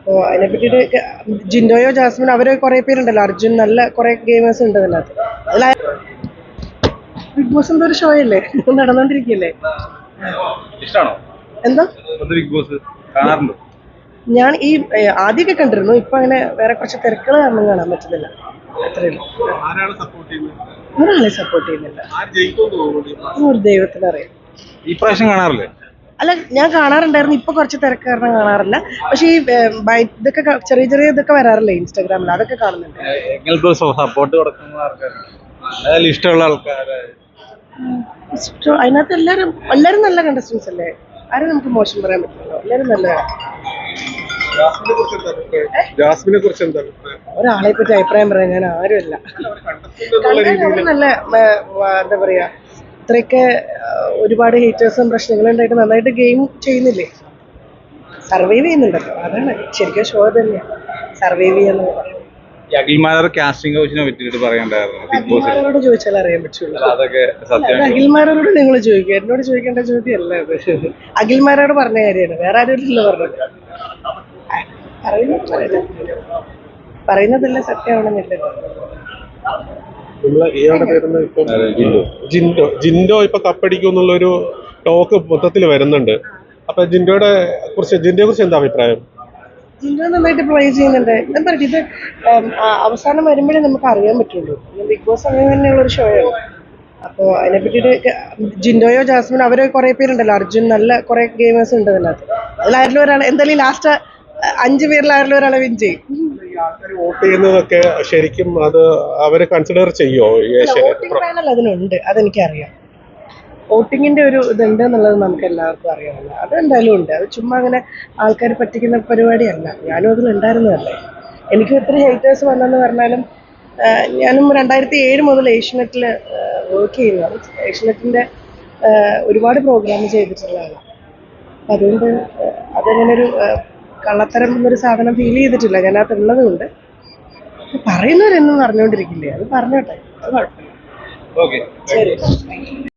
അപ്പോൾ അതിനെ പറ്റിയിട്ട് ജിൻഡോയോ ജാസ്മിൻ അവർ കുറേ പേരുണ്ടല്ലോ, അർജുൻ, നല്ല കുറേ ഗെയിമേഴ്സ് ഉണ്ട് അതിനകത്ത്. അതിൽ ബിഗ് ബോസ് എന്തോ ഒരു ഷോ അല്ലേ നടന്നുകൊണ്ടിരിക്കുകയല്ലേ. ഇഷ്ടമാണോ എന്താ ബിഗ് ബോസ് കാണാറുണ്ടോ? ഞാൻ ഈ ആദ്യമൊക്കെ കണ്ടിരുന്നു, ഇപ്പൊ അങ്ങനെ വേറെ കുറച്ച് തിരക്കുകൾ കാരണം കാണാൻ പറ്റുന്നില്ല. അത്രയുള്ളൂ. ഒരാളെ സപ്പോർട്ട് ചെയ്യുന്നില്ല, ഒരു ദൈവത്തിനറിയാം. ഈ പ്രാവശ്യം കാണാറില്ലേ? അല്ല, ഞാൻ കാണാറുണ്ടായിരുന്നു, ഇപ്പൊ കുറച്ച് തിരക്ക് കാരണം കാണാറില്ല. പക്ഷെ ഈ ഇതൊക്കെ ചെറിയ ചെറിയ ഇതൊക്കെ വരാറില്ലേ ഇൻസ്റ്റാഗ്രാമിൽ, അതൊക്കെ കാണുന്നുണ്ട്. സപ്പോർട്ട് കൊടുക്കുന്ന ആൾക്കാർ, ഇഷ്ടമുള്ള ആൾക്കാർ അതിനകത്ത് എല്ലാരും നല്ല കണ്ടസ്റ്റൻസ് അല്ലേ, ആരും നമുക്ക് മോശം പറയാൻ പറ്റില്ലല്ലോ, എല്ലാരും നല്ലതാണ്. ജാസ്മിനെ കുറിച്ച് എന്താ? ഒരാളെ പറ്റി അഭിപ്രായം പറയാൻ ഞാൻ ആരുമല്ല. നല്ല എന്താ പറയാ, ഇത്രയൊക്കെ ഒരുപാട് ഹേറ്റേഴ്സും പ്രശ്നങ്ങളും ഉണ്ടായിട്ട് നന്നായിട്ട് ഗെയിം ചെയ്യുന്നില്ലേ, സർവൈവ് ചെയ്യുന്നുണ്ടല്ലോ. അതാണ് ശരിക്കും ഷോ തന്നെയാണ് സർവൈവ് ചെയ്യാന്ന് പറയുന്നത്. അഖിൽമാരോട് കാസ്റ്റിംഗ് കൗച്ചിനെ പറ്റിയിട്ട് പറയണ്ടായിരുന്നു. അഖിൽമാരോട് ചോദിച്ചാൽ അറിയാൻ പറ്റുള്ളൂ. അതൊക്കെ സത്യം. അഖിൽമാരോട് നിങ്ങൾ ചോദിക്കുക, എന്നോട് ചോദിക്കേണ്ട ചോദ്യമല്ല അത്. അഖിൽമാരോട് പറഞ്ഞ കാര്യമാണ്, വേറെ ആരും പറഞ്ഞത്. പറയുന്നതല്ല സത്യമാണെന്നില്ലല്ലോ. ജിൻഡോ ഇപ്പൊ കപ്പടിക്കും എന്നുള്ളൊരു ടോക്ക് മൊത്തത്തിൽ വരുന്നുണ്ട്. അപ്പൊ ജിൻഡോയെ കുറിച്ച് എന്താ അഭിപ്രായം? ജിൻഡോ നന്നായിട്ട് പ്ലേ ചെയ്യുന്നുണ്ട്. ഞാൻ പറയട്ടെ, ഇത് അവസാനം വരുമ്പോഴേ നമുക്ക് അറിയാൻ പറ്റുള്ളൂ. ബിഗ് ബോസ് അങ്ങനെ തന്നെയുള്ള ഒരു ഷോയാണ്. അപ്പോൾ അതിനെ പറ്റിയിട്ട് ജിൻഡോയോ ജാസ്മിൻ അവർ കുറേ പേരുണ്ടല്ലോ, അർജുൻ, നല്ല കുറേ ഗെയിമേഴ്സ് ഉണ്ട് അതിനകത്ത്. അതിലായാലും ഒരാൾ എന്തായാലും ലാസ്റ്റ് 5 പേരിലായാലും ഒരാളെ വിൻ ചെയ്യും. വോട്ട് ചെയ്യുന്നതൊക്കെ ശരിക്കും അത് അവര് കൺസിഡർ ചെയ്യോ? വോട്ടിംഗ് പാനൽ അതിനുണ്ട്, അതെനിക്കറിയാം. വോട്ടിങ്ങിന്റെ ഒരു ഇതുണ്ട് എന്നുള്ളത് നമുക്ക് എല്ലാവർക്കും അറിയാമല്ലോ. അതെന്തായാലും ഉണ്ട്. അത് ചുമ്മാ അങ്ങനെ ആൾക്കാർ പറ്റിക്കുന്ന പരിപാടിയല്ല. ഞാനും അതിലുണ്ടായിരുന്നതല്ലേ. എനിക്കും ഇത്ര ഹേറ്റേഴ്സ് വന്നെന്ന് പറഞ്ഞാലും ഞാനും 2007 മുതൽ ഏഷ്യനെറ്റിൽ വർക്ക് ചെയ്യുന്നതാണ്. ഏഷ്യനെറ്റിൻ്റെ ഒരുപാട് പ്രോഗ്രാം ചെയ്തിട്ടുള്ള ആളാണ്. അപ്പം അതുകൊണ്ട് അതങ്ങനൊരു കള്ളത്തരം എന്നൊരു സാധനം ഫീൽ ചെയ്തിട്ടില്ല ഞാനകത്ത് ഉള്ളത് കൊണ്ട്. പറയുന്നവരെന്നും പറഞ്ഞുകൊണ്ടിരിക്കില്ലേ, അത് പറഞ്ഞോട്ടെ, അത് കുഴപ്പമില്ല. ഓക്കെ, ശരി.